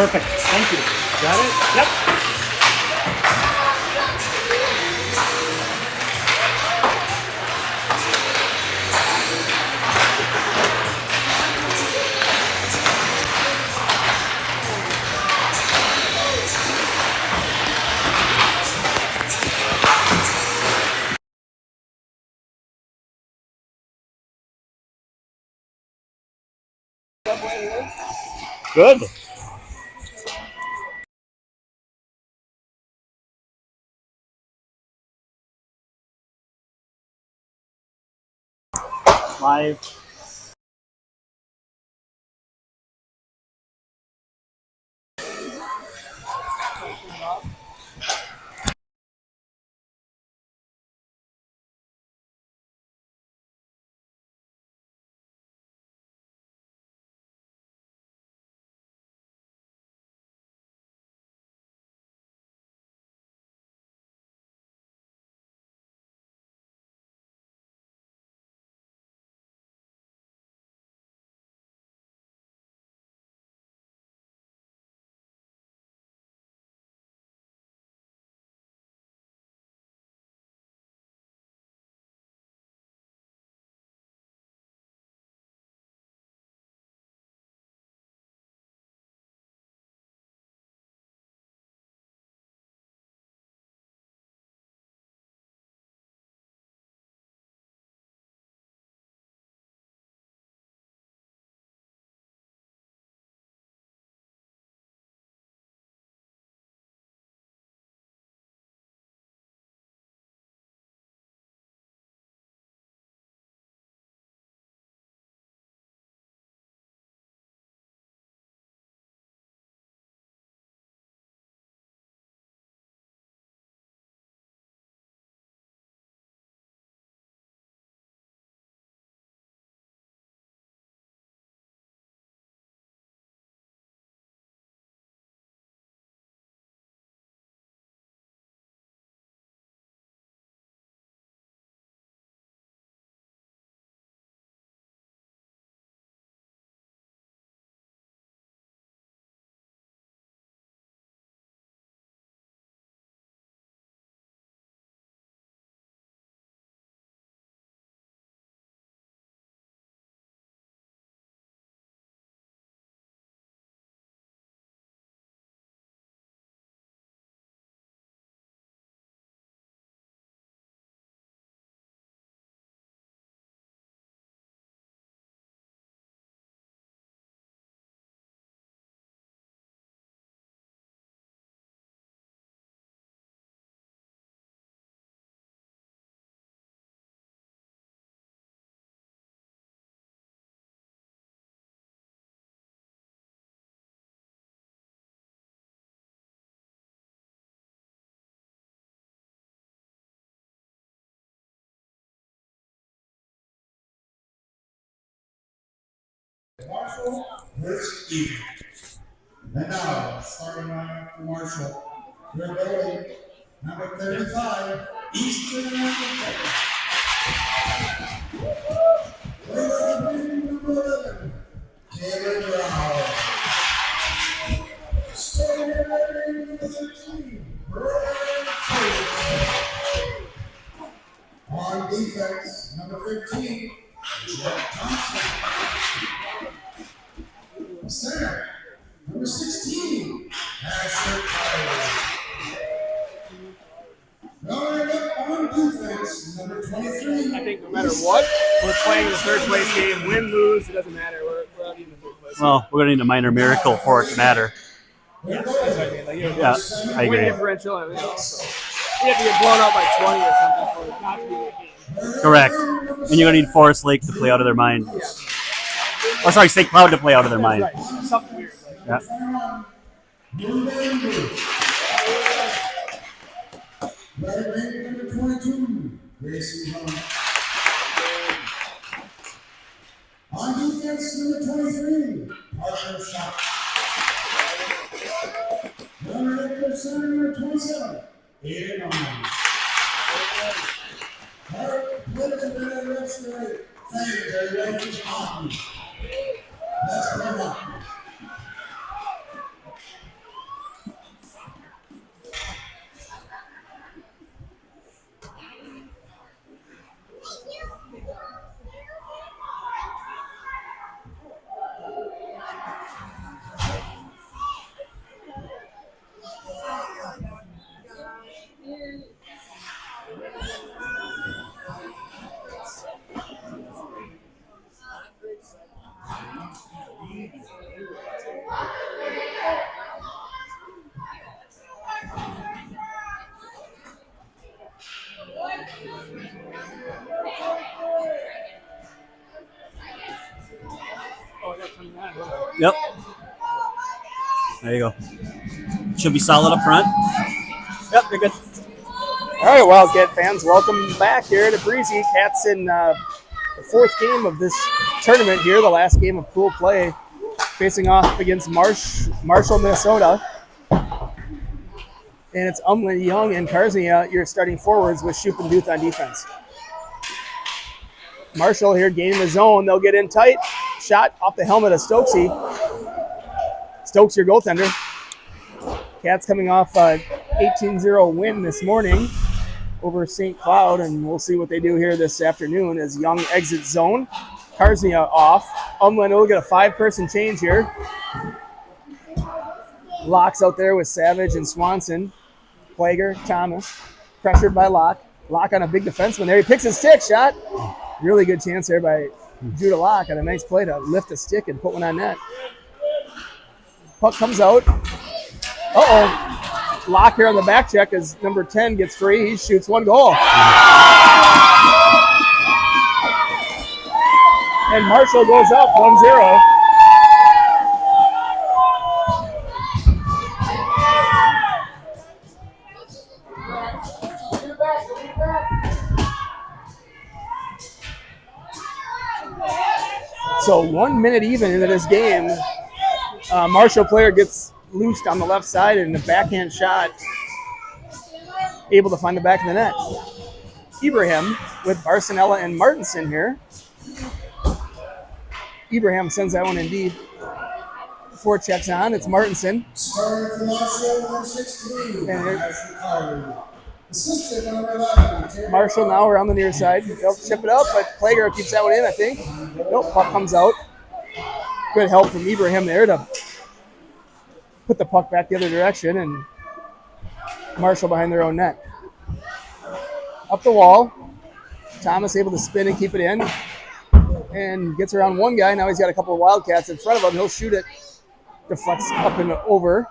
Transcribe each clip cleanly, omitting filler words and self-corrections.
Perfect. Thank you. Got it? Yep. Good. Live. Marshall versus Eagan. And now, starting line for Marshall, your goalie, number 35, Eastern American. Number 11, Taylor Brown. Starting line number 13, Brian Taylor. On defense, number 15, Jeff Thompson. Center, number 16, Asher Tyler. Going up on defense, number 23. I think no matter what, we're playing the third place game. Win, lose, it doesn't matter. We're already in the third place. Well, we're gonna need a minor miracle for it to matter. Yeah, that's what I mean. Like, Yeah, I win agree. differential, and also we have to get blown out by 20 or something for it not to be a game. Correct. And you're gonna need Forest Lake to play out of their mind. Yeah. Or sorry, St. Cloud to play out of their mind. Right. Something weird. Like, Yeah. Number 22, Gracie Hunt. On defense, number 23, Parker Shot. Number 27, Aiden Arnold. Park plays a better rest today. Secondary Rangers hockey. That's what I want. Yep. There you go. Should be solid up front. Yep, they're good. All right, Wildcat fans, welcome back here to Breezy. Cats in the fourth game of this tournament here, the last game of pool play, facing off against Marshall, Minnesota. And it's Umland, Young, and Karznia, your starting forwards with Shoup and Duth on defense. Marshall here gaining the zone. They'll get in tight. Shot off the helmet of Stokesy. Stokes, your goaltender. Cats coming off a 18-0 win this morning over St. Cloud, and we'll see what they do here this afternoon as Young exits zone. Karznia off. Umland will get a 5-person change here. Locke's out there with Savage and Swanson. Plager, Thomas, pressured by Locke. Locke on a big defenseman there. He picks his stick, shot. Really good chance there by Judah Locke on a nice play to lift a stick and put one on net. Puck comes out. Uh-oh. Locke here on the back check as number 10 gets free. He shoots one goal. And Marshall goes up 1-0. So 1 minute even into this game, Marshall player gets loosed on the left side and a backhand shot, able to find the back of the net. Ibrahim with Barcinella and Martinson here. Ibrahim sends that one in deep. 4 checks on. It's Martinson. Marshall now around the near side. They'll chip it up, but Plager keeps that one in, I think. Nope, puck comes out. Good help from Ibrahim there to put the puck back the other direction, and Marshall behind their own net. Up the wall. Thomas able to spin and keep it in. And gets around one guy. Now he's got a couple of Wildcats in front of him. He'll shoot it. Deflects up and over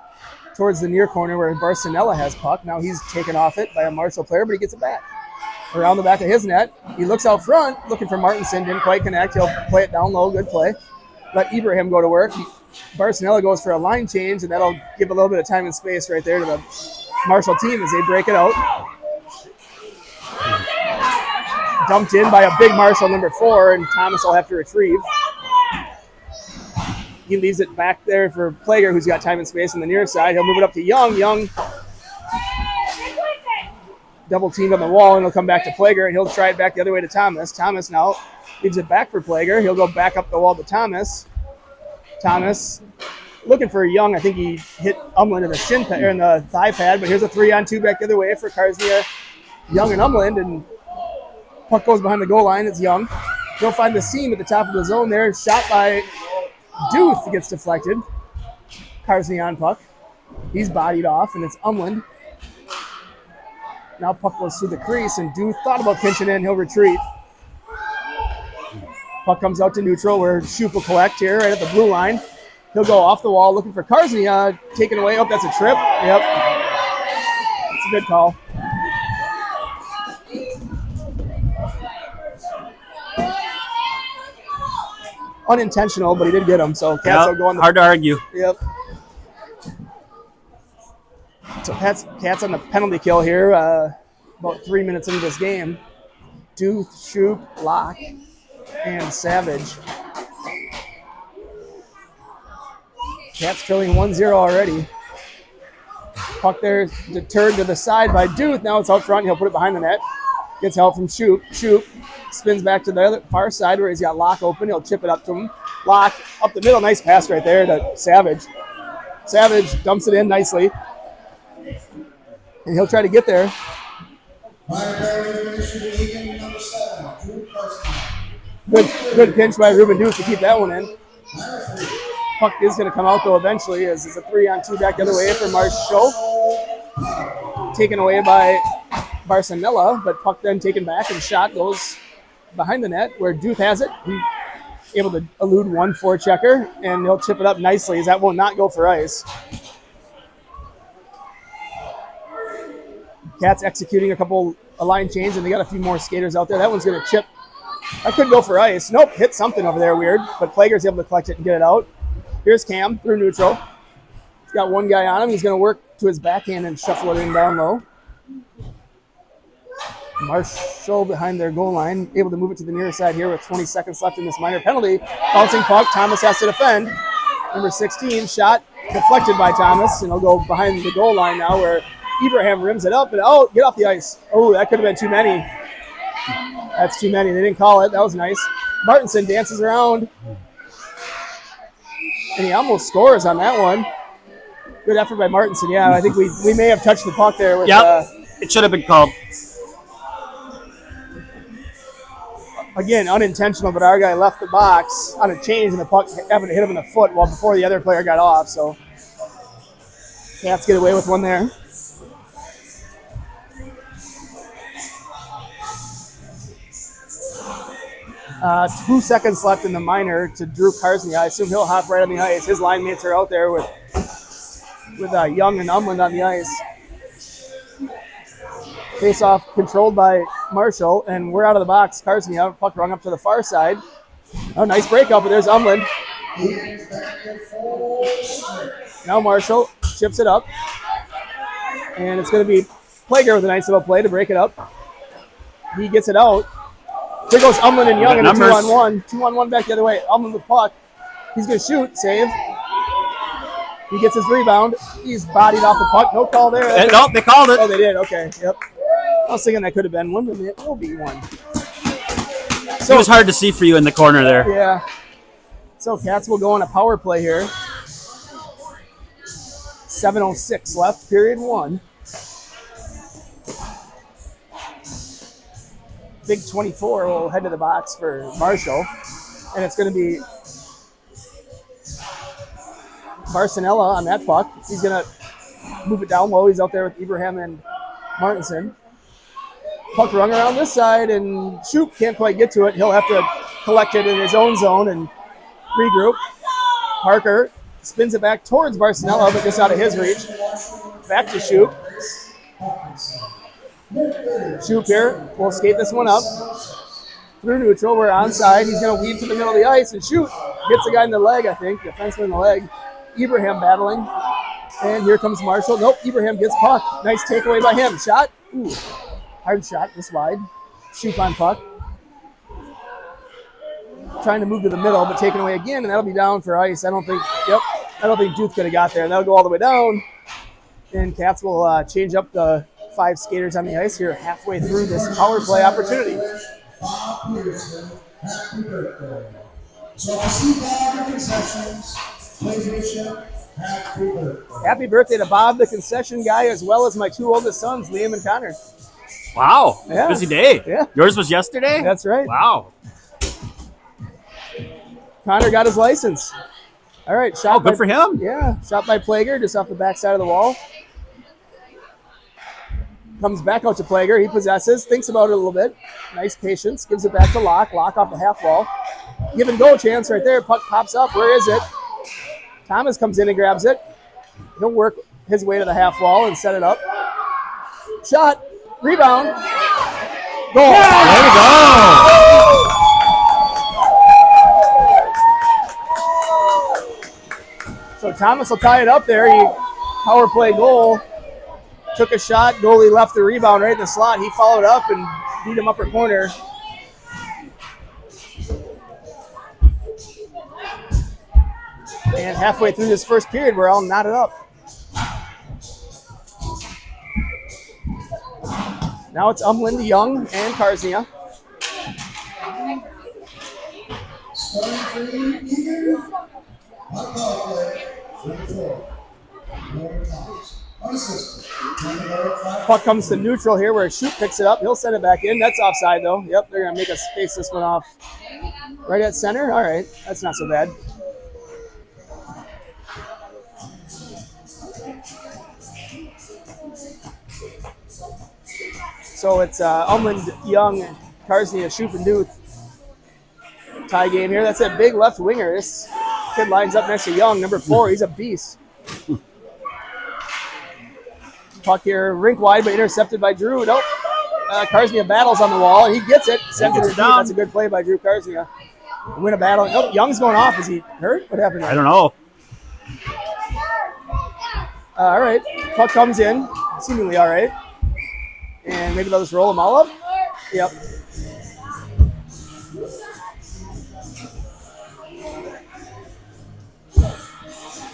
towards the near corner where Barcinella has puck. Now he's taken off it by a Marshall player, but he gets it back. Around the back of his net. He looks out front, looking for Martinson. Didn't quite connect. He'll play it down low. Good play. Let Ibrahim go to work. Barcinella goes for a line change, and that'll give a little bit of time and space right there to the Marshall team as they break it out. Dumped in by a big Marshall number 4, and Thomas will have to retrieve. He leaves it back there for Plager, who's got time and space on the near side. He'll move it up to Young. Young double teamed on the wall, and he'll come back to Plager, and he'll try it back the other way to Thomas. Thomas now leaves it back for Plager. He'll go back up the wall to Thomas. Thomas looking for Young. I think he hit Umland in the shin pad, or in the thigh pad, but here's a 3-on-2 back the other way for Karznia, Young, and Umland, and puck goes behind the goal line. It's Young. He'll find the seam at the top of the zone there. Shot by Duth gets deflected. Karznia on puck. He's bodied off, and it's Umland. Now puck goes through the crease, and Duth thought about pinching in. He'll retreat. Puck comes out to neutral where Shoup will collect here right at the blue line. He'll go off the wall looking for Karznia. Taken away. Oh, that's a trip. Yep. It's a good call. Unintentional, but he did get him. So Cats will go on the hard to argue. Yep. So Cats on the penalty kill here. About 3 minutes into this game. Duth, Shoup, Locke, and Savage. Cats trailing 1-0 already. Puck there deterred to the side by Duth. Now it's out front. He'll put it behind the net. Gets help from Shoup. Shoup spins back to the other far side where he's got Locke open. He'll chip it up to him. Locke up the middle. Nice pass right there to Savage. Savage dumps it in nicely. And he'll try to get there. Good pinch by Ruben Duth to keep that one in. Puck is going to come out, though, eventually, as it's a 3-on-2 back the other way for Marshall. Taken away by Barcinella, but puck then taken back, and shot goes behind the net where Duth has it. He able to elude one forechecker, and he'll chip it up nicely as that will not go for ice. Cats executing a couple of line change, and they got a few more skaters out there. That one's going to chip. That could go for ice. Nope, hit something over there weird, but Plager's able to collect it and get it out. Here's Cam through neutral. He's got one guy on him. He's going to work to his backhand and shuffle it in down low. Marshall behind their goal line, able to move it to the near side here with 20 seconds left in this minor penalty. Bouncing puck, Thomas has to defend. Number 16, shot deflected by Thomas, and he'll go behind the goal line now where Ibrahim rims it up and out. Get off the ice. Oh, that could have been too many. That's too many. They didn't call it. That was nice. Martinson dances around, and he almost scores on that one. Good effort by Martinson. Yeah, I think we may have touched the puck there. With, it should have been called. Again, unintentional, but our guy left the box on a change, and the puck happened to hit him in the foot well before the other player got off. So Cats get away with one there. – 2 seconds left in the minor to Drew Karsny. I assume he'll hop right on the ice. His line mates are out there with Young and Umland on the ice. Face-off controlled by Marshall, and we're out of the box. Karsny out, puck rung up to the far side. Oh, nice breakup, but there's Umland. Now Marshall chips it up, and it's going to be Plager with a nice little play to break it up. He gets it out. Here goes Umland and Young in a 2-on-1. 2-on-1 back the other way. Umland with puck. He's going to shoot. Save. He gets his rebound. He's bodied off the puck. No call there. No, they called it. Oh, they did. Okay. Yep. I was thinking that could have been one, but it will be one. So, it was hard to see for you in the corner there. Yeah. So Cats will go on a power play here. 7:06 left, period 1. Big 24 will head to the box for Marshall, and it's going to be Barcinella on that puck. He's going to move it down low. He's out there with Ibrahim and Martinson. Puck rung around this side, and Shoop can't quite get to it. He'll have to collect it in his own zone and regroup. Parker spins it back towards Barcinella, but just out of his reach. Back to Shoop. Shoop here will skate this one up through neutral. We're onside. He's going to weave to the middle of the ice and shoot. Gets the guy in the leg, I think. Defenseman in the leg. Ibrahim battling. And here comes Marshall. Nope, Ibrahim gets puck. Nice takeaway by him. Shot. Ooh. Hard shot this wide. Shoop on puck. Trying to move to the middle, but taken away again, and that'll be down for ice. I don't think Duke could have got there. And that'll go all the way down. And Cats will change up the 5 skaters on the ice here halfway through this power play opportunity. Bob Peterson, happy birthday. So I see Bob at concessions, PlayStation, happy birthday. Happy birthday to Bob, the concession guy, as well as my 2 oldest sons, Liam and Connor. Wow. Yeah. Busy day. Yeah. Yours was yesterday? That's right. Wow. Connor got his license. All right. Shot good for him. Yeah. Shot by Plager just off the backside of the wall. Comes back out to Plager. He possesses, thinks about it a little bit. Nice patience. Gives it back to Locke. Locke off the half wall. Give and go chance right there. Puck pops up. Where is it? Thomas comes in and grabs it. He'll work his way to the half wall and set it up. Shot. Rebound. Goal. There we go. So Thomas will tie it up there. He power play goal. Took a shot. Goalie left the rebound right in the slot. He followed up and beat him upper corner. And halfway through this first period, we're all knotted up. Now it's Umland, Young, and Karsnia. Eagan, hot dog play, 34. Puck comes to neutral here where Shoop picks it up. He'll send it back in. That's offside, though. Yep, they're going to make us face this one off. Right at center? All right, that's not so bad. So it's Umland, Young, Karsnia, Shoop, and Duth. tie game here. That's that big left winger. This kid lines up next to Young, number 4. He's a beast. Puck here, rink wide, but intercepted by Drew. Nope. Karsnia battles on the wall, and he gets it. Sends it to deep. That's a good play by Drew Karsnia. Win a battle. Nope, Young's going off. Is he hurt? What happened there? I don't know. All right. Puck comes in. Seemingly all right. And maybe they'll just roll them all up. Yep.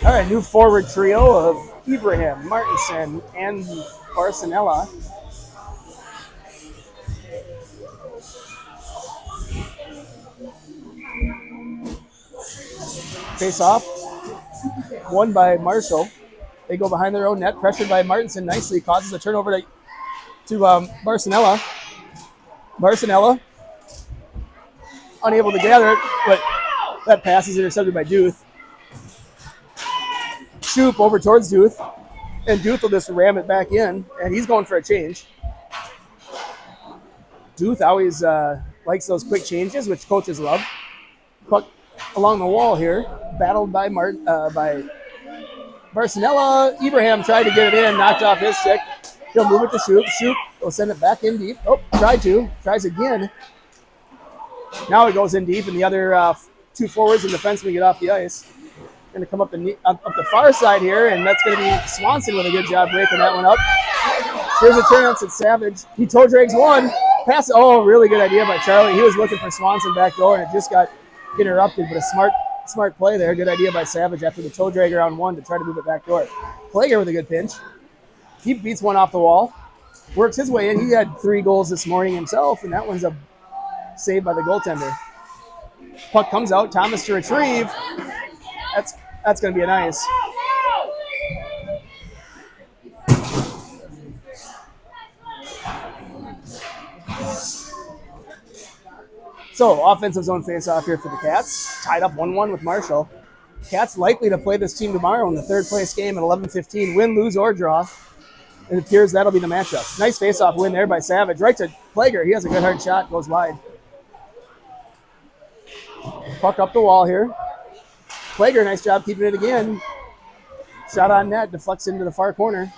All right, new forward trio of Ibrahim, Martinson, and Barcinella. Face off. Won by Marshall. They go behind their own net, pressured by Martinson nicely, causes a turnover to Barcinella. Barcinella unable to gather it, but that pass is intercepted by Duth. Shoop over towards Duth, and Duth will just ram it back in, and he's going for a change. Duth always likes those quick changes, which coaches love. Puck along the wall here, battled by Barcinella. Ibrahim tried to get it in, knocked off his stick. He'll move it to Shoop. Shoop will send it back in deep. Oh, tries again. Now it goes in deep, and the other 2 forwards and defensemen get off the ice. Going to come up the far side here, and that's going to be Swanson with a good job breaking that one up. Here's a chance at Savage. He toe drags one. Pass. Oh, really good idea by Charlie. He was looking for Swanson back door, and it just got interrupted, but a smart play there. Good idea by Savage after the toe drag around one to try to move it back door. Plager with a good pinch. He beats one off the wall. Works his way in. He had 3 goals this morning himself, and that one's a save by the goaltender. Puck comes out. Thomas to retrieve. That's going to be a nice. So, offensive zone face-off here for the Cats. Tied up 1-1 with Marshall. Cats likely to play this team tomorrow in the third-place game at 11:15. Win, lose, or draw. It appears that'll be the matchup. Nice face-off win there by Savage. Right to Plager. He has a good hard shot. Goes wide. Puck up the wall here. Plager, nice job keeping it again. Shot on net, deflects into the far corner.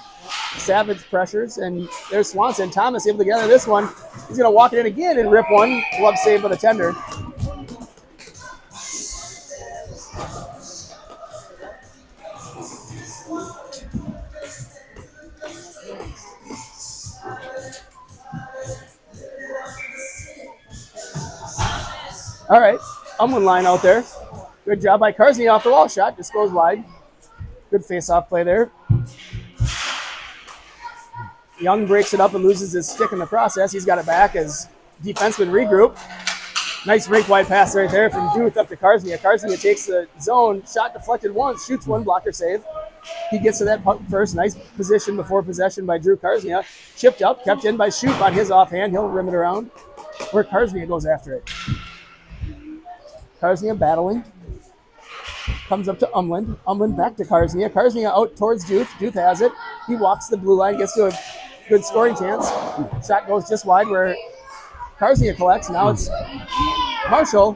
Savage pressures, and there's Swanson. Thomas able to gather this one. He's going to walk it in again and rip one. Glove save by the tender. All right, Umlin line out there. Good job by Karsny off the wall. Shot just goes wide. Good face-off play there. Young breaks it up and loses his stick in the process. He's got it back as defensemen regroup. Nice rink-wide pass right there from Duth up to Karsny. Karsny takes the zone. Shot deflected once. Shoots one. Blocker save. He gets to that puck first. Nice position before possession by Drew Karsnia. Chipped up. Kept in by Shoop on his offhand. He'll rim it around where Karsnia goes after it. Karsnia battling. Comes up to Umland. Umland back to Karsnia. Karsnia out towards Duth. Duth has it. He walks the blue line. Gets to a good scoring chance. Shot goes just wide where Karsnia collects. Now it's Marshall.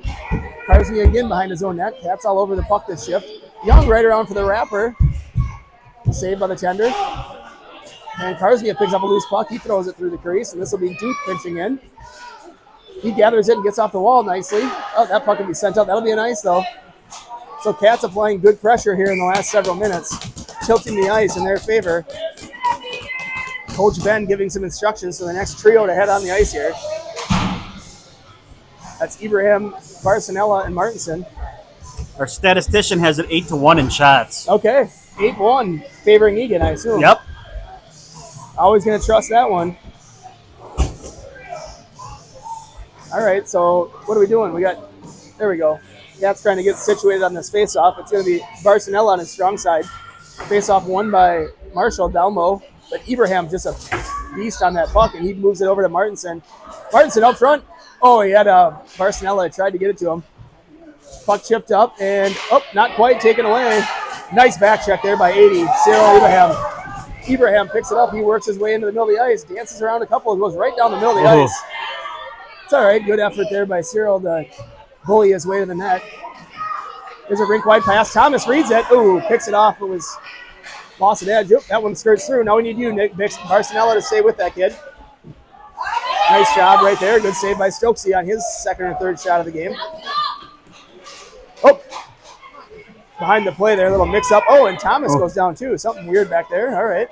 Karsnia again behind his own net. Cats all over the puck this shift. Young right around for the wrapper. Saved by the tender. And Karsnia picks up a loose puck. He throws it through the crease, and this will be Duth pinching in. He gathers it and gets off the wall nicely. Oh, that puck can be sent up. That'll be a nice, though. So Cats applying good pressure here in the last several minutes, tilting the ice in their favor. Coach Ben giving some instructions to the next trio to head on the ice here. That's Ibrahim, Barcinella, and Martinson. Our statistician has it 8-1 in shots. Okay, 8-1, favoring Eagan, I assume. Yep. Always going to trust that one. All right, so what are we doing? There we go. Cats trying to get situated on this face-off. It's going to be Barcinella on his strong side. Face-off won by Marshall Dalmo, but Ibrahim just a beast on that puck, and he moves it over to Martinson. Martinson up front. Oh, he had Barcinella tried to get it to him. Puck chipped up, and not quite taken away. Nice back check there by 80. Cyril Ibrahim. Ibrahim picks it up. He works his way into the middle of the ice, dances around a couple, and goes right down the middle of the ice. It's all right. Good effort there by Cyril to bully his way to the net. There's a rink-wide pass. Thomas reads it. Ooh, picks it off. It was lost at edge. Oop, that one skirts through. Now we need you, Nick Barcinella, to stay with that kid. Nice job right there. Good save by Stokesy on his second or third shot of the game. Oh, behind the play there, a little mix-up. Oh, and Thomas goes down too. Something weird back there. All right.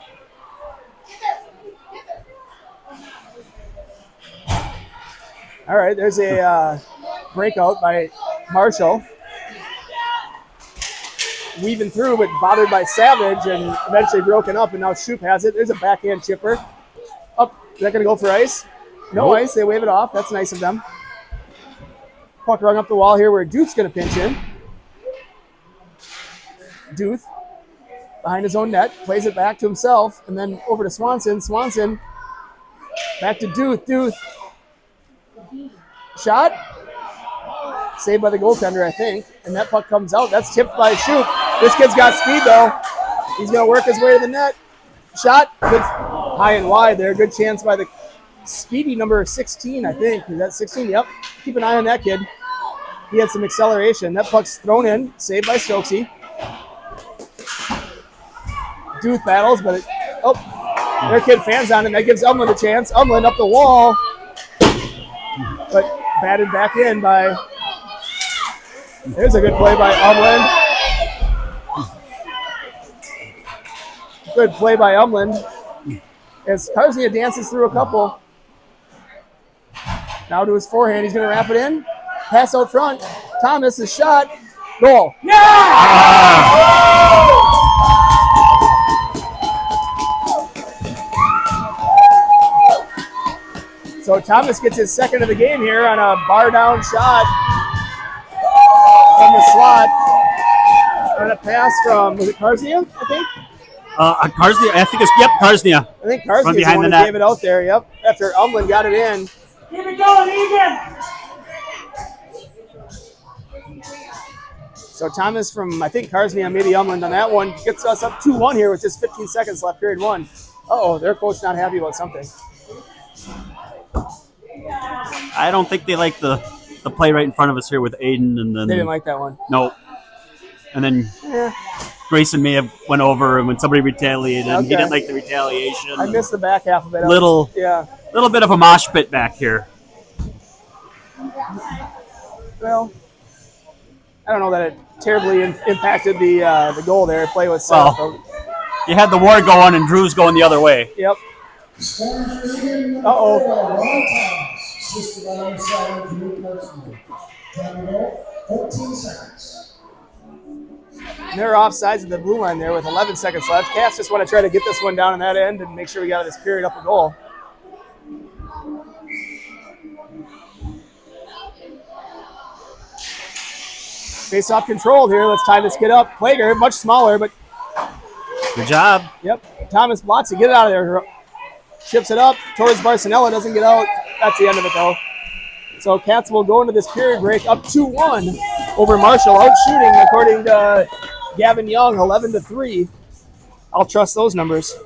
All right, there's a breakout by Marshall. Weaving through, but bothered by Savage and eventually broken up, and now Shoop has it. There's a backhand chipper. Up, is that going to go for ice? No ice, they wave it off. That's nice of them. Puck rung up the wall here where Duth's going to pinch in. Duth, behind his own net, plays it back to himself, and then over to Swanson. Swanson, back to Duth. Duth, shot. Saved by the goaltender, I think. And that puck comes out. That's tipped by Shoop. This kid's got speed, though. He's going to work his way to the net. Shot. Good, high and wide there. Good chance by the speedy number 16, I think. Is that 16? Yep. Keep an eye on that kid. He had some acceleration. That puck's thrown in. Saved by Stokesy. Duth battles, but their kid fans on him. That gives Umland a chance. Umland up the wall. But batted back in by... There's a good play by Umland. Good play by Umland. As Karznia dances through a couple. Now to his forehand. He's going to wrap it in. Pass out front. Thomas, is shot. Goal. Yeah! So Thomas gets his second of the game here on a bar down shot from the slot. And a pass from, was it Karznia, I think? Karznia, I think it's, Karznia. I think Karznia the one who gave it out there, yep. After Umland got it in. Keep it going, Eagan! So Thomas from, I think Karznia, maybe Umland on that one, gets us up 2-1 here with just 15 seconds left, period one. Uh-oh, their coach not happy about something. I don't think they like the play right in front of us here with Aiden, and then They didn't like that one. No. And then Grayson may have went over, and when somebody retaliated, and he didn't like the retaliation. I missed the back half of it. Little bit of a mosh pit back here. Well, I don't know that it terribly impacted the goal there. Play was set up. You had the war going, and Drew's going the other way. Yep. Uh-oh. Assisted by number 7, Drew Personal. Time to go, 14 seconds. They're offsides at the blue line there with 11 seconds left. Cats just want to try to get this one down on that end and make sure we got this period up a goal. Face-off controlled here. Let's tie this kid up. Plager, much smaller, but... Good job. Yep. Thomas blocks it. Get it out of there. Chips it up towards Barcinella. Doesn't get out. That's the end of it, though. So Cats will go into this period break up 2-1 over Marshall. Out shooting, according to Gavin Young, 11-3. I'll trust those numbers.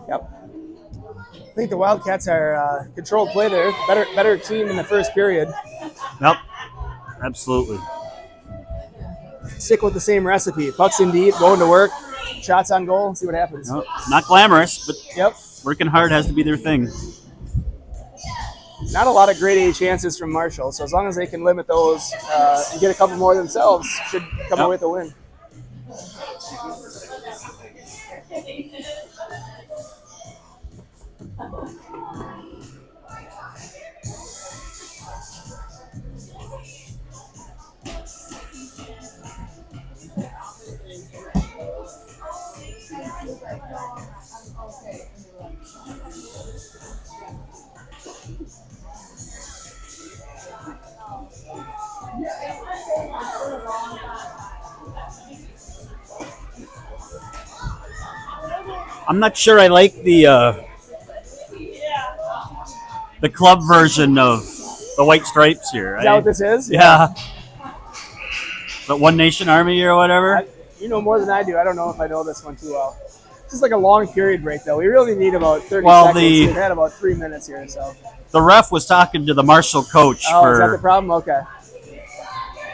Yep. I think the Wildcats are controlled play there. Better team in the first period. Yep. Absolutely. Stick with the same recipe. Pucks in deep, going to work, shots on goal, see what happens. Nope. Not glamorous, but – working hard has to be their thing. Not a lot of grade A chances from Marshall, so as long as they can limit those and get a couple more themselves, should come away with a win. I'm not sure I like the club version of the white stripes here. Is that what this is? Yeah. The One Nation Army or whatever. You know more than I do. I don't know if I know this one too well. It's just like a long period break, though. We really need about 30 seconds. We've had about 3 minutes here, so. The ref was talking to the Marshall coach. Oh, is that the problem? Okay.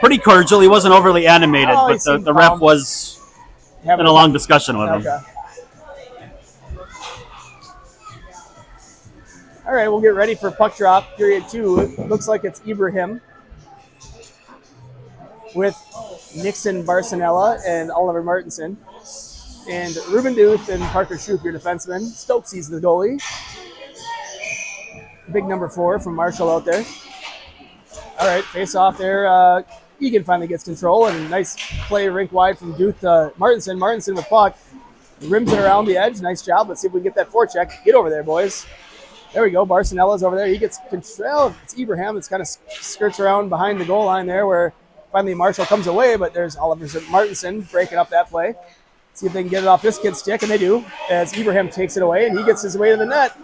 Pretty cordial. He wasn't overly animated, but the ref was having a long discussion with him. All right, we'll get ready for puck drop, period 2. It looks like it's Ibrahim with Nixon Barcinella and Oliver Martinson. And Ruben Duth and Parker Shoup, your defenseman. Stokesy's the goalie. Big number 4 from Marshall out there. All right, face off there. Eagan finally gets control, and nice play rink wide from Duth to Martinson. Martinson with puck. Rims it around the edge. Nice job. Let's see if we can get that forecheck. Get over there, boys. There we go. Barcinella's over there. He gets control. It's Ibrahim. It's kind of skirts around behind the goal line there where finally Marshall comes away, but there's Oliver Martinson breaking up that play. See if they can get it off this kid's stick, and they do, as Ibrahim takes it away, and he gets his way to the net.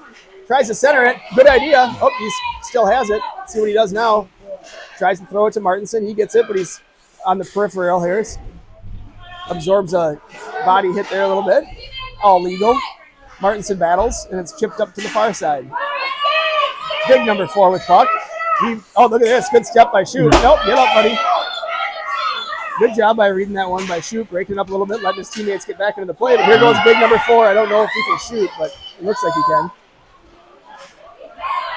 Tries to center it. Good idea. Oh, he still has it. See what he does now. Tries to throw it to Martinson. He gets it, but he's on the peripheral here. Absorbs a body hit there a little bit. All legal. Martinson battles, and it's chipped up to the far side. Big number 4 with puck. Oh, look at this. Good step by Shoup. Nope, get up, buddy. Good job by reading that one by Shoup, breaking it up a little bit, letting his teammates get back into the play. But here goes big number 4. I don't know if he can shoot, but it looks like he can.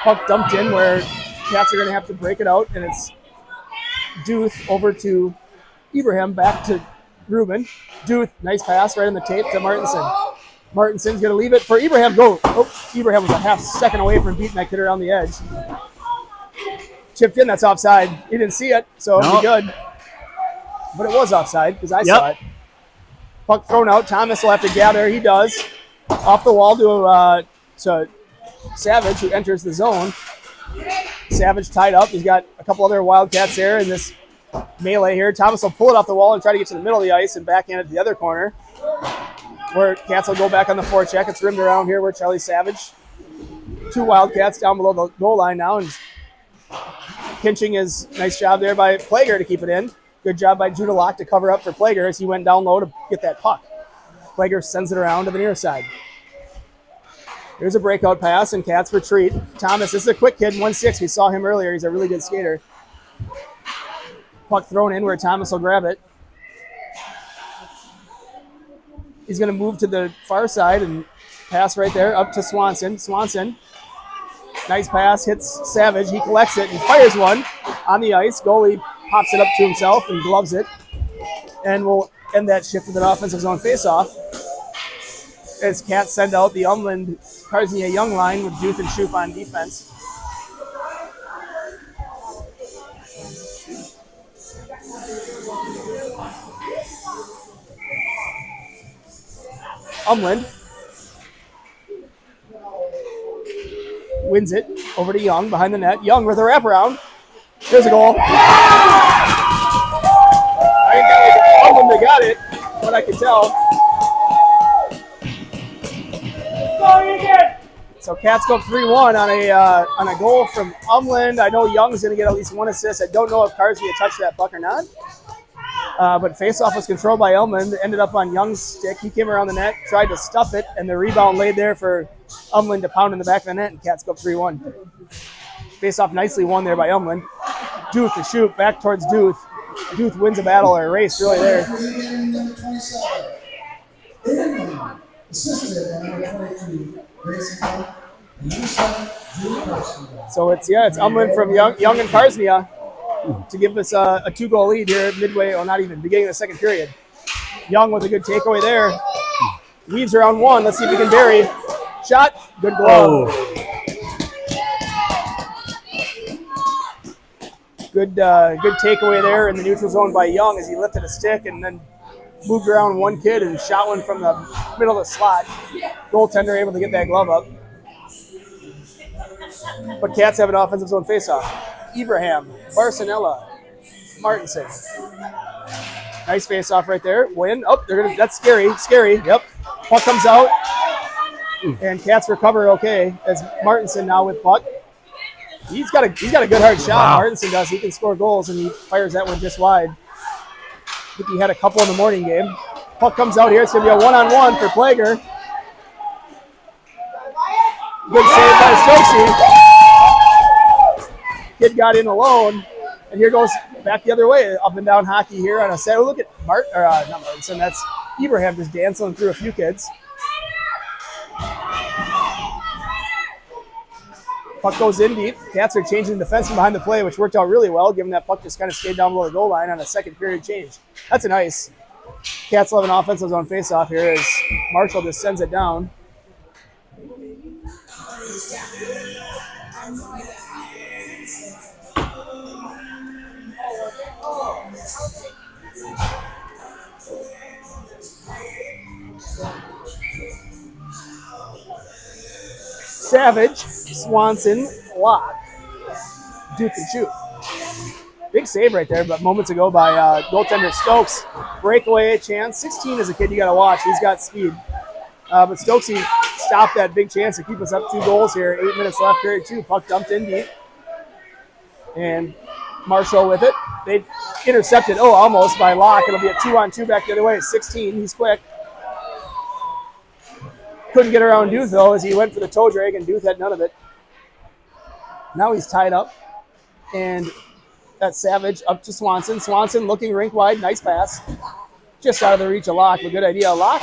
Puck dumped in where Cats are going to have to break it out, and it's Duth over to Ibrahim, back to Ruben. Duth, nice pass right on the tape to Martinson. Martinson's going to leave it for Ibrahim. Go. Oh, Ibrahim was a half second away from beating that kid around the edge. Chipped in, that's offside. He didn't see it, so it'll be good. But it was offside because I saw it. Puck thrown out. Thomas will have to gather. He does. Off the wall to Savage, who enters the zone. Savage tied up. He's got a couple other Wildcats there in this melee here. Thomas will pull it off the wall and try to get to the middle of the ice and backhand it to the other corner, where Cats will go back on the forecheck. It's rimmed around here where Charlie Savage. 2 Wildcats down below the goal line now, and pinching his nice job there by Plager to keep it in. Good job by Judah Locke to cover up for Plager as he went down low to get that puck. Plager sends it around to the near side. Here's a breakout pass, and Cats retreat. Thomas, this is a quick kid, 1'6". We saw him earlier. He's a really good skater. Puck thrown in where Thomas will grab it. He's going to move to the far side and pass right there up to Swanson. Swanson, nice pass, hits Savage. He collects it and fires one on the ice. Goalie pops it up to himself and gloves it. And we'll end that shift with an offensive zone faceoff as Cats send out the Umland Karznia Young line with Duth and Shoup on defense. Umland wins it over to Young behind the net. Young with a wraparound. There's a goal. I think that was Umland that got it, what I can tell. So Cats go 3-1 on a goal from Umland. I know Young's going to get at least 1 assist. I don't know if Karznia touched that puck or not. But faceoff was controlled by Umland. Ended up on Young's stick. He came around the net, tried to stuff it, and the rebound laid there for Umland to pound in the back of the net, and Cats go 3-1. Faceoff nicely won there by Umland. Duth to Shoup, back towards Duth. Duth wins a battle or a race really there. So it's Umland from Young and Karznia to give us a 2-goal lead here midway, or not even, beginning of the second period. Young with a good takeaway there. Weaves around 1. Let's see if he can bury. Shot. Good glove. Good takeaway there in the neutral zone by Young as he lifted a stick and then moved around 1 kid and shot one from the middle of the slot. Goaltender able to get that glove up. But Cats have an offensive zone faceoff. Ibrahim, Barcinella, Martinson. Nice faceoff right there. Win. Oh, that's scary. Scary. Yep. Puck comes out. And Cats recover okay as Martinson now with puck. He's got a good hard shot. Wow. Martinson does. He can score goals, and he fires that one just wide. I think he had a couple in the morning game. Puck comes out here. It's going to be a one-on-one for Plager. Good save by Stokesy. Kid got in alone, and here goes back the other way. Up and down hockey here on a set. Oh, look at not Martinson. That's Ibrahim just dancing through a few kids. Puck goes in deep. Cats are changing the defenseman behind the play, which worked out really well, given that puck just kind of stayed down below the goal line on a second period change. That's a nice. Cats will have an offensive zone face-off here as Marshall just sends it down. Savage, Swanson, Locke, Duke and shoot. Big save right there, but moments ago by goaltender Stokes. Breakaway chance. 16 is a kid you got to watch. He's got speed. But Stokesy stopped that big chance to keep us up 2 goals here. 8 minutes left, period 2. Puck dumped in deep. And Marshall with it. They intercepted, almost by Locke. It'll be a 2-on-2 back the other way. 16, he's quick. Couldn't get around Duth, though, as he went for the toe drag, and Duth had none of it. Now he's tied up. And that's Savage up to Swanson. Swanson looking rink wide. Nice pass. Just out of the reach of Locke. A good idea. Locke,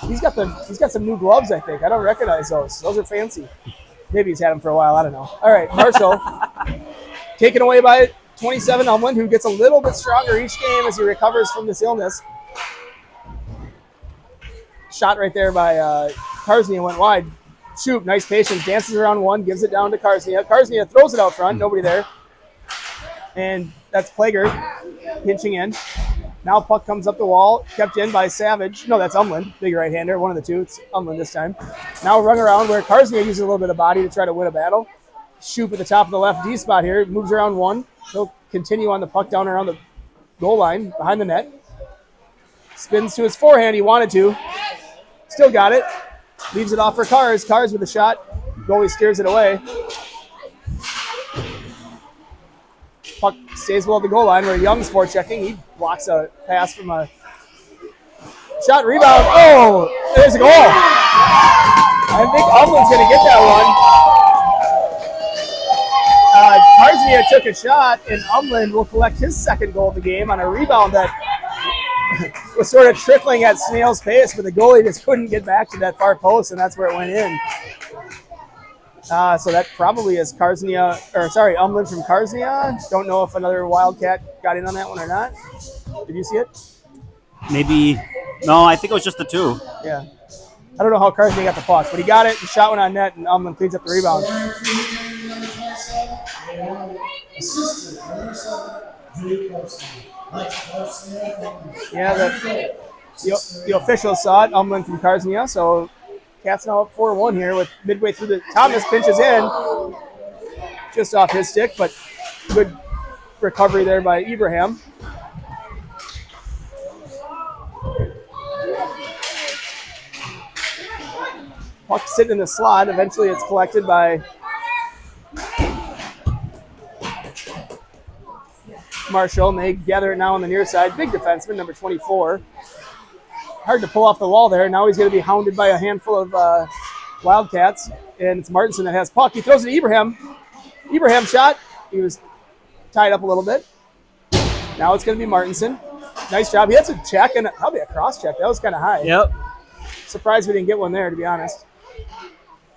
he's got some new gloves, I think. I don't recognize those. Those are fancy. Maybe he's had them for a while. I don't know. All right, Marshall taken away by 27 Umland, who gets a little bit stronger each game as he recovers from this illness. Shot right there by Karsnia went wide. Shoot, nice patience. Dances around one, gives it down to Karsnia. Karsnia throws it out front. Nobody there. And that's Plager pinching in. Now puck comes up the wall, kept in by Savage. No, that's Umland, big right-hander, one of the two. It's Umland this time. Now run around where Karsnia uses a little bit of body to try to win a battle. Shoot at the top of the left D spot here. Moves around one. He'll continue on the puck down around the goal line behind the net. Spins to his forehand. He wanted to. Still got it. Leaves it off for Cars. Cars with a shot. Goalie steers it away. Puck stays below the goal line where Young's forechecking. He blocks a pass from a shot rebound. Oh, there's a goal. I think Umland's going to get that one. Karsnia took a shot, and Umland will collect his second goal of the game on a rebound that was sort of trickling at snail's pace, but the goalie just couldn't get back to that far post, and that's where it went in. So that probably is Umland from Karsnia. Don't know if another Wildcat got in on that one or not. Did you see it? Maybe. No, I think it was just the 2. Yeah. I don't know how Karsnia got the puck, but he got it. The shot went on net, and Umland cleans up the rebound. Yeah, the officials saw it. Umland from Karsnia, so Cats now up 4-1 here with midway through the Thomas pinches in just off his stick, but good recovery there by Ibrahim. Puck sitting in the slot. Eventually it's collected by Marshall, and they gather it now on the near side. Big defenseman, number 24. Hard to pull off the wall there. Now he's going to be hounded by a handful of Wildcats, and it's Martinson that has puck. He throws it to Ibrahim. Ibrahim shot. He was tied up a little bit. Now it's going to be Martinson. Nice job. He had a check and probably a cross check. That was kind of high. Yep. Surprised we didn't get one there, to be honest.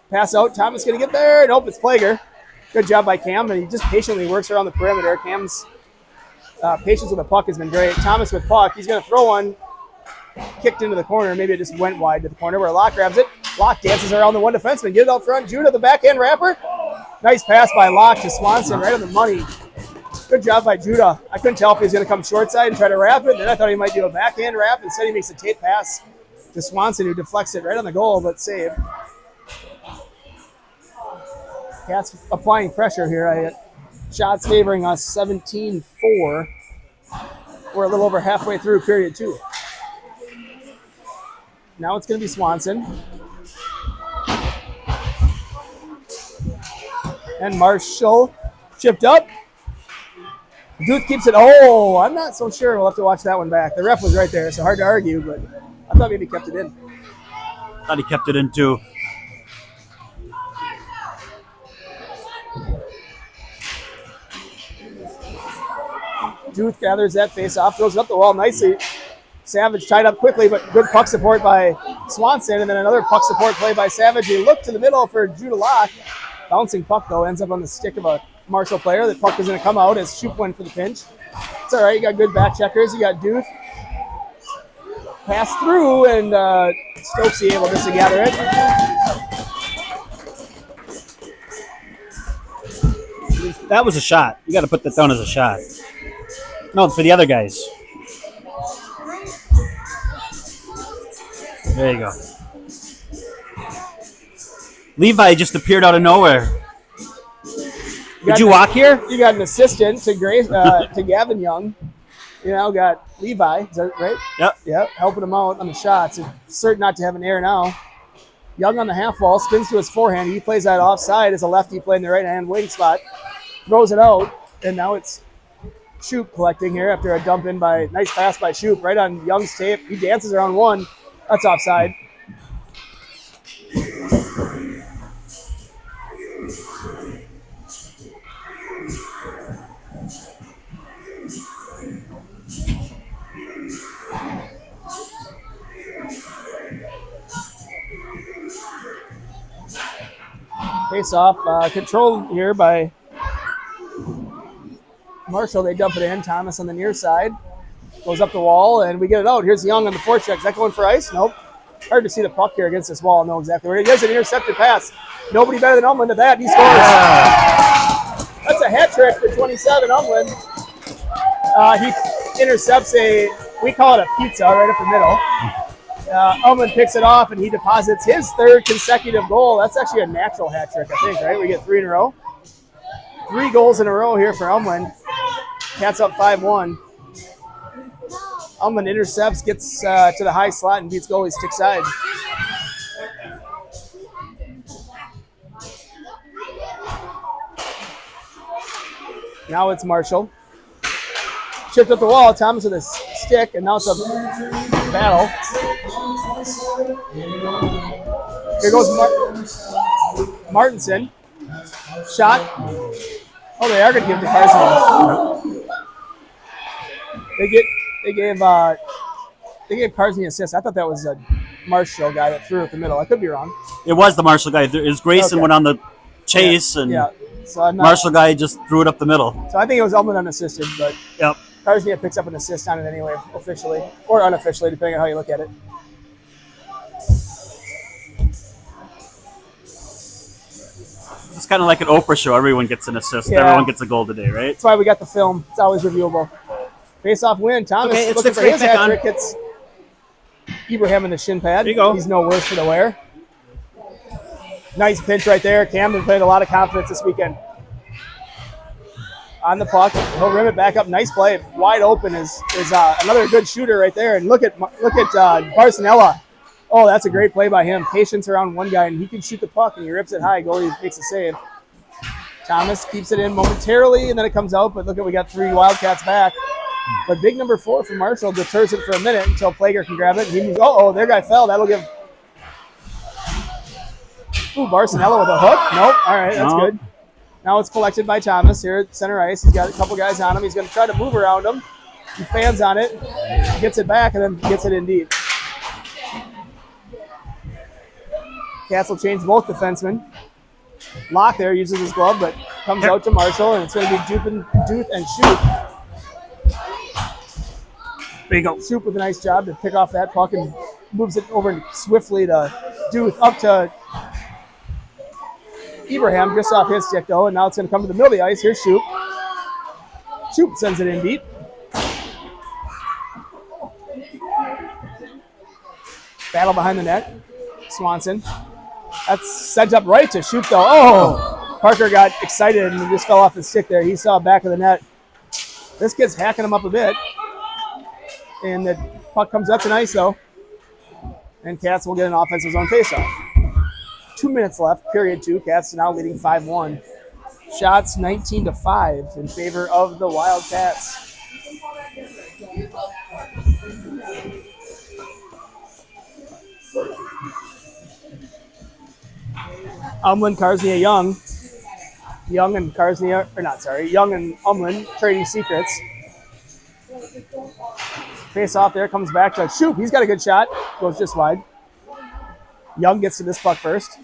Pass out. Thomas going to get there. Nope, it's Plager. Good job by Cam, and he just patiently works around the perimeter. Cam's patience with the puck has been great. Thomas with puck. He's going to throw one. Kicked into the corner. Maybe it just went wide to the corner where Locke grabs it. Locke dances around the one defenseman. Get it out front. Judah, the backhand wrapper. Nice pass by Locke to Swanson right on the money. Good job by Judah. I couldn't tell if he was going to come short side and try to wrap it. Then I thought he might do a backhand wrap. Instead, he makes a tape pass to Swanson, who deflects it right on the goal, but saved. Cats applying pressure here. Shots favoring us 17-4. We're a little over halfway through period 2. Now it's going to be Swanson. And Marshall chipped up. Duth keeps it. Oh, I'm not so sure. We'll have to watch that one back. The ref was right there, so hard to argue, but I thought maybe he kept it in. Thought he kept it in too. Duth gathers that face off, throws it up the wall nicely. Savage tied up quickly, but good puck support by Swanson, and then another puck support play by Savage. He looked to the middle for Drew to lock. Bouncing puck, though, ends up on the stick of a Marshall player. The puck is going to come out as Shoop went for the pinch. It's all right. You got good back checkers. You got Duth. Pass through, and Stokesy able just to gather it. That was a shot. You got to put that down as a shot. No, for the other guys. There you go. Levi just appeared out of nowhere. Did you walk here? You got an assistant to Grace, to Gavin Young. You know, got Levi. Is that right? Yep. Helping him out on the shots. It's certain not to have an error now. Young on the half wall, spins to his forehand. He plays that offside as a lefty playing the right hand wing spot. Throws it out, and now it's Shoop collecting here after a dump in by nice pass by Shoop right on Young's tape. He dances around one. That's offside. Face off, controlled here by Marshall. They dump it in. Thomas on the near side. Goes up the wall, and we get it out. Here's Young on the forecheck. Is that going for ice? Nope. Hard to see the puck here against this wall. Know exactly where it is. An intercepted pass. Nobody better than Umland at that. He scores. Yeah. That's a hat trick for 27, Umland. He intercepts we call it a pizza right up the middle. Umland picks it off, and he deposits his third consecutive goal. That's actually a natural hat trick, I think, right? We get 3 in a row. 3 goals in a row here for Umland. Cats up 5-1. Umland intercepts, gets to the high slot, and beats goalie stick side. Now it's Marshall. Chipped up the wall. Thomas with a stick, and now it's a battle. Here goes Martinson. Shot. Oh, they are going to give it to Carson. They gave Carson the assist. I thought that was a Marshall guy that threw it the middle. I could be wrong. It was the Marshall guy. It was Grayson went on the chase, and So Marshall guy just threw it up the middle. So I think it was Umland unassisted, but Yep. Carson picks up an assist on it anyway, officially or unofficially, depending on how you look at it. It's kind of like an Oprah show. Everyone gets an assist. Yeah. Everyone gets a goal today, right? That's why we got the film. It's always reviewable. Face-off win. Thomas Okay, it's looking for straight his back hat on. trick. It's Ibrahim in the shin pad. There you go. He's no worse for the wear. Nice pinch right there. Camden played a lot of confidence this weekend. On the puck, he'll rim it back up. Nice play. Wide open is another good shooter right there. And look at Barcinella. Oh, that's a great play by him. Patience around one guy, and he can shoot the puck, and he rips it high. Goalie makes a save. Thomas keeps it in momentarily, and then it comes out. But look at, we got 3 Wildcats back. But big number 4 for Marshall deters it for a minute until Plager can grab it. And he moves. Their guy fell. That'll give. Ooh, Barcinella with a hook. Nope. All right, that's good. Now it's collected by Thomas here at center ice. He's got a couple guys on him. He's going to try to move around him. He fans on it, gets it back, and then gets it in deep. Castle changed both defensemen. Locke there uses his glove, but comes out to Marshall, and it's going to be Duth and Shoop. There you go. Shoop with a nice job to pick off that puck and moves it over swiftly to Duth, up to Ibrahim, just off his stick, though, and now it's going to come to the middle of the ice. Here's Shoop. Shoop sends it in deep. Battle behind the net. Swanson. That's sent up right to Shoop, though. Oh! Parker got excited and just fell off his stick there. He saw back of the net. This kid's hacking him up a bit. And the puck comes up to ice, though. And Cats will get an offensive zone faceoff. 2 minutes left, period 2. Cats now leading 5-1. shots, 19-5 in favor of the Wildcats. Umlin, Karsnia, Young. Young and Karsnia, or not, sorry, Young and Umlin trading secrets. Face off there, comes back to Shoop. He's got a good shot. Goes just wide. Young gets to this puck first.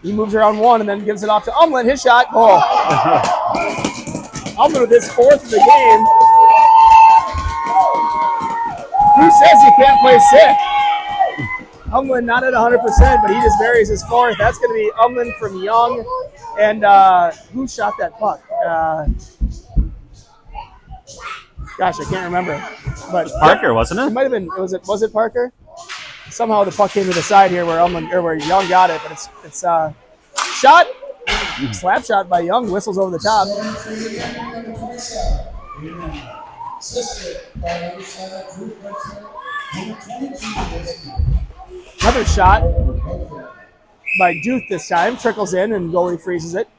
He moves around one and then gives it off to Umlin. His shot. Oh. Umlin with his 4th of the game. Who says he can't play sick? Umlin not at 100%, but he just buries his 4th. That's going to be Umlin from Young. And who shot that puck? Gosh, I can't remember. But Parker, wasn't it? It might have been. Was it Parker? Somehow the puck came to the side here where where Young got it, but it's shot, slap shot by Young, whistles over the top. Another shot by Duth this time, trickles in and goalie freezes it.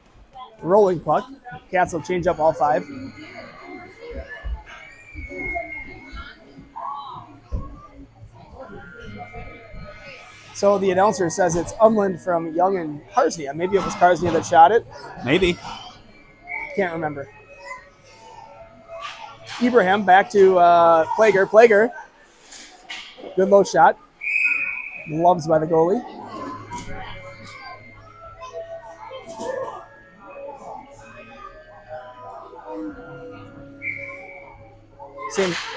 Rolling puck. Cats will change up all 5. So the announcer says it's Umlin from Young and Karsnia. Maybe it was Karsnia that shot it. Maybe. Can't remember. Ibrahim back to Plager. Plager. Good low shot. Loves by the goalie.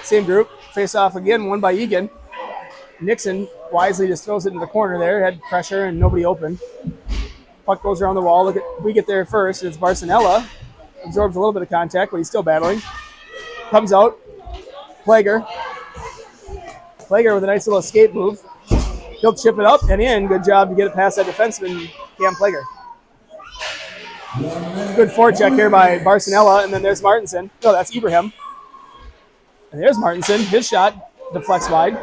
Same group. Face off again, won by Eagan. Nixon wisely just throws it in the corner there. Had pressure and nobody open. Puck goes around the wall. We get there first. It's Barcinella. Absorbs a little bit of contact, but he's still battling. Comes out. Plager. Plager with a nice little escape move. He'll chip it up and in. Good job to get it past that defenseman, Cam Plager. Good forecheck here by Barcinella, and then there's Martinson. No, that's Ibrahim. And there's Martinson. His shot deflects wide.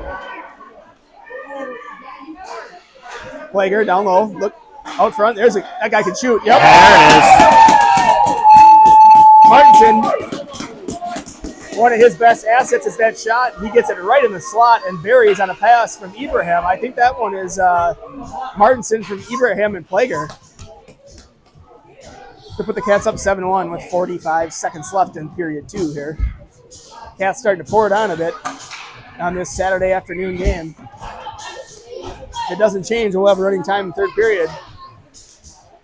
Plager down low. Look out front. That guy can shoot. Yep. There it is. Martinson, one of his best assets is that shot. He gets it right in the slot and buries on a pass from Ibrahim. I think that one is Martinson from Ibrahim and Plager to put the Cats up 7-1 with 45 seconds left in period 2 here. Cats starting to pour it on a bit on this Saturday afternoon game. If it doesn't change, we'll have a running time in 3rd period,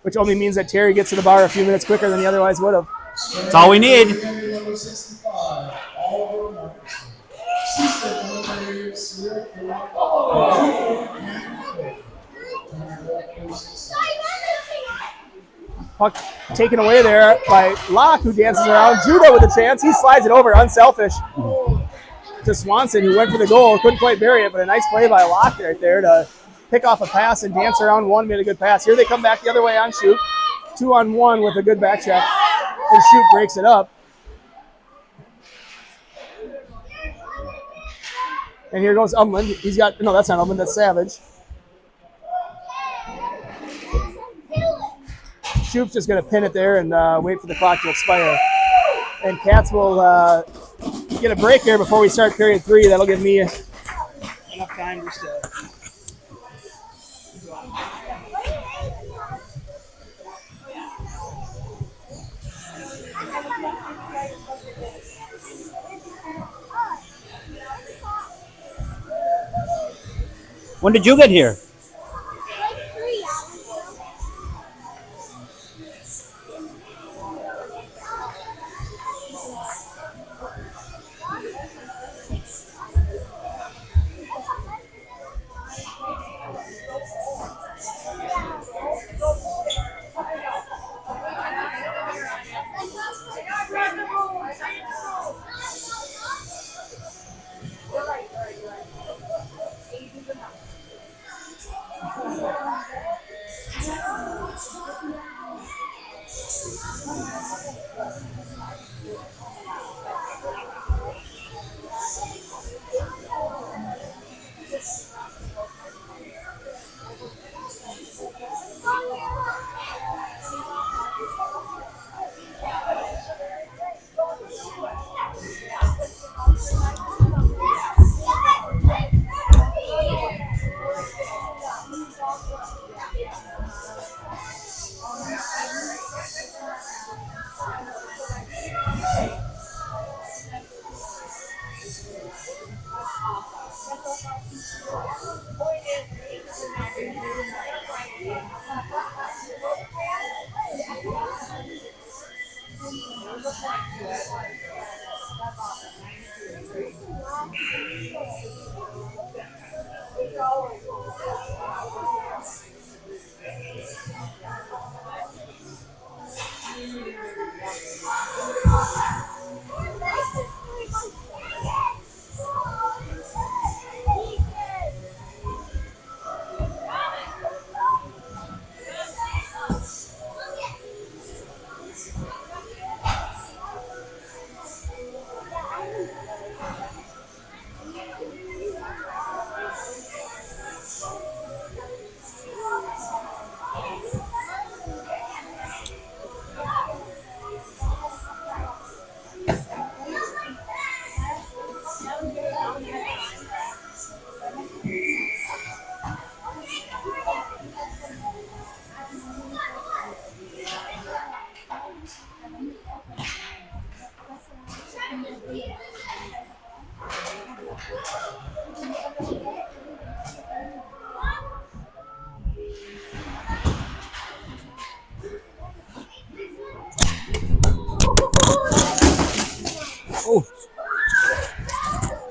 which only means that Terry gets to the bar a few minutes quicker than he otherwise would have. That's all we need. Puck taken away there by Locke, who dances around. Judo with a chance. He slides it over, unselfish, to Swanson, who went for the goal. Couldn't quite bury it, but a nice play by Locke right there to pick off a pass and dance around one. Made a good pass. Here they come back the other way on Shoot. 2-on-1 with a good back check. And Shoot breaks it up. And here goes Umlin. He's got, no, that's not Umlin, that's Savage. Shoop's just going to pin it there and wait for the clock to expire. And Cats will get a break here before we start period 3. That'll give me enough time just to... When did you get here?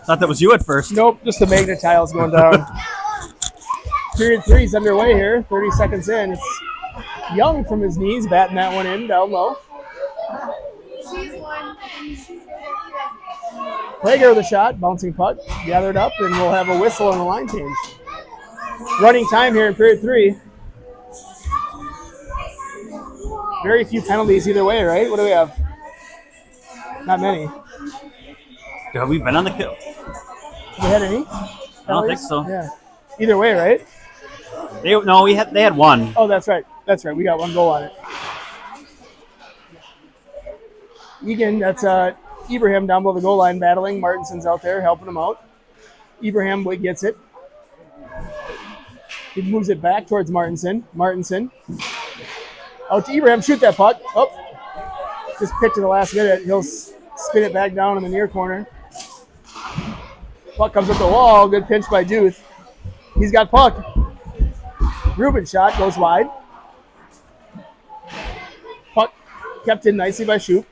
Thought that was you at first. Nope, just the magnet tiles going down. Period 3 is underway here. 30 seconds in. It's Young from his knees, batting that one in down low. Plager with a shot, bouncing puck, gathered up, and we'll have a whistle and a line change. Running time here in period 3. Very few penalties either way, right? What do we have? Not many. Have we been on the kill? Have we had any? I don't think so. Yeah. Either way, right? They had one. Oh, that's right. That's right. We got one goal on it. Eagan, that's Ibrahim down below the goal line battling. Martinson's out there helping him out. Ibrahim gets it. He moves it back towards Martinson. Martinson. Out to Ibrahim. Shoot that puck. Oh. Just picked to the last minute. He'll spin it back down in the near corner. Puck comes up the wall. Good pinch by Duth. He's got puck. Ruben shot goes wide. Puck kept in nicely by Shoop.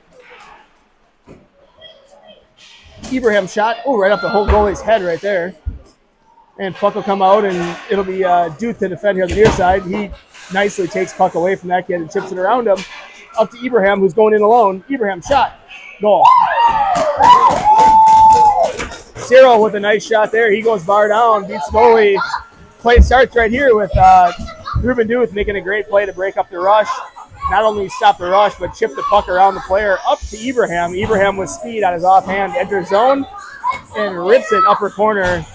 Ibrahim shot. Oh, right off the whole goalie's head right there. And puck will come out, and it'll be Duth to defend here on the near side. He nicely takes puck away from that kid and chips it around him. Up to Ibrahim, who's going in alone. Ibrahim shot. Goal. Cyril with a nice shot there. He goes bar down, beats goalie. Play starts right here with Ruben Duth making a great play to break up the rush. Not only stop the rush, but chip the puck around the player up to Ibrahim. Ibrahim with speed on his offhand enters zone and rips it upper corner.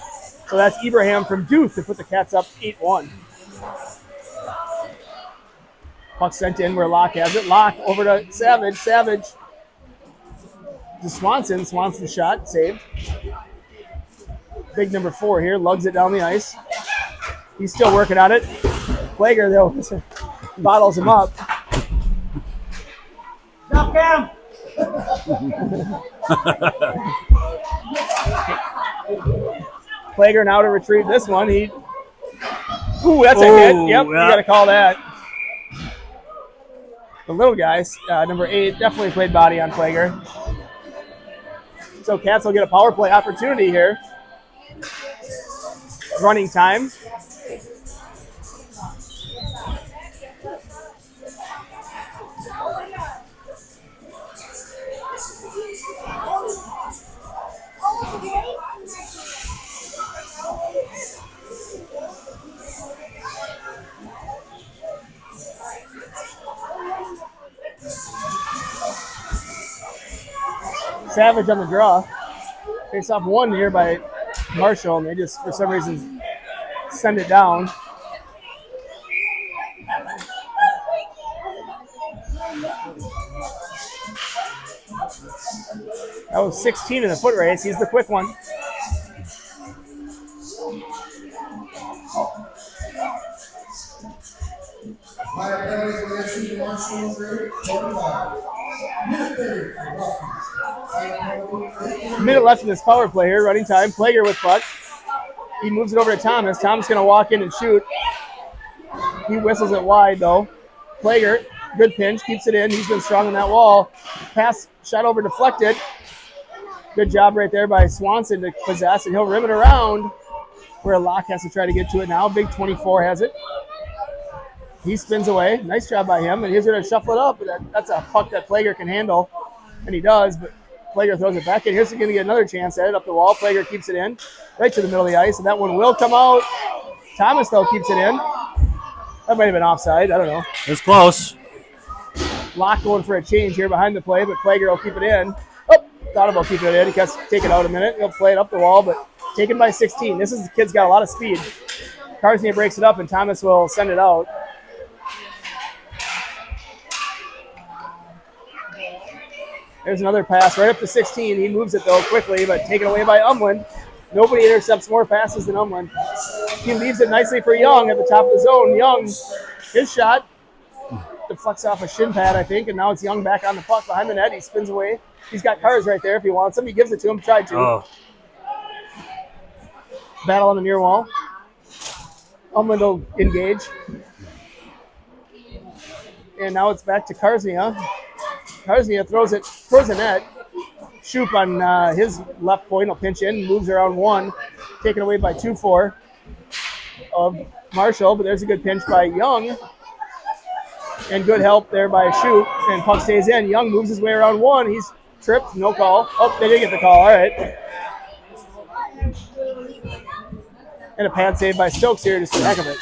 So that's Ibrahim from Duth to put the Cats up 8-1. Puck sent in where Locke has it. Locke over to Savage. Savage to Swanson. Swanson shot, saved. Big number 4 here, lugs it down the ice. He's still working on it. Plager, though, bottles him up. Stop him! Plager now to retrieve this one. Ooh, that's a hit. Yep, yeah. You got to call that. The little guys, number 8, definitely played body on Plager. So Cats will get a power play opportunity here. Running time. Savage on the draw. Face off one here by Marshall, and they just, for some reason, send it down. That was 16 in the foot race. He's the quick one. Minute left in this power play here. Running time. Plager with puck. He moves it over to Thomas. Thomas going to walk in and shoot. He whistles it wide, though. Plager, good pinch, keeps it in. He's been strong on that wall. Pass, shot over, deflected. Good job right there by Swanson to possess, and he'll rim it around where Locke has to try to get to it now. Big 24 has it. He spins away. Nice job by him, and he's going to shuffle it up. That's a puck that Plager can handle, and he does, but Plager throws it back in. Here's going to get another chance at it up the wall. Plager keeps it in right to the middle of the ice, and that one will come out. Thomas, though, keeps it in. That might have been offside. I don't know. It's close. Locke going for a change here behind the play, but Plager will keep it in. Oh, thought about keeping it in. He has to take it out a minute. He'll play it up the wall, but taken by 16. The kid's got a lot of speed. Carsnia breaks it up, and Thomas will send it out. There's another pass right up to 16. He moves it, though, quickly, but taken away by Umland. Nobody intercepts more passes than Umland. He leaves it nicely for Young at the top of the zone. Young, his shot deflects off a shin pad, I think, and now it's Young back on the puck behind the net. He spins away. He's got Cars right there if he wants him. He gives it to him, tried to. Oh. Battle on the near wall. Umland will engage. And now it's back to Karsnia. Karsnia throws the net. Shoop on his left point will pinch in, moves around 1, taken away by 2-4 of Marshall, but there's a good pinch by Young. And good help there by Shoop, and puck stays in. Young moves his way around 1. He's tripped, no call. Oh, they did get the call, all right. And a pad save by Stokes here, just for the heck of it.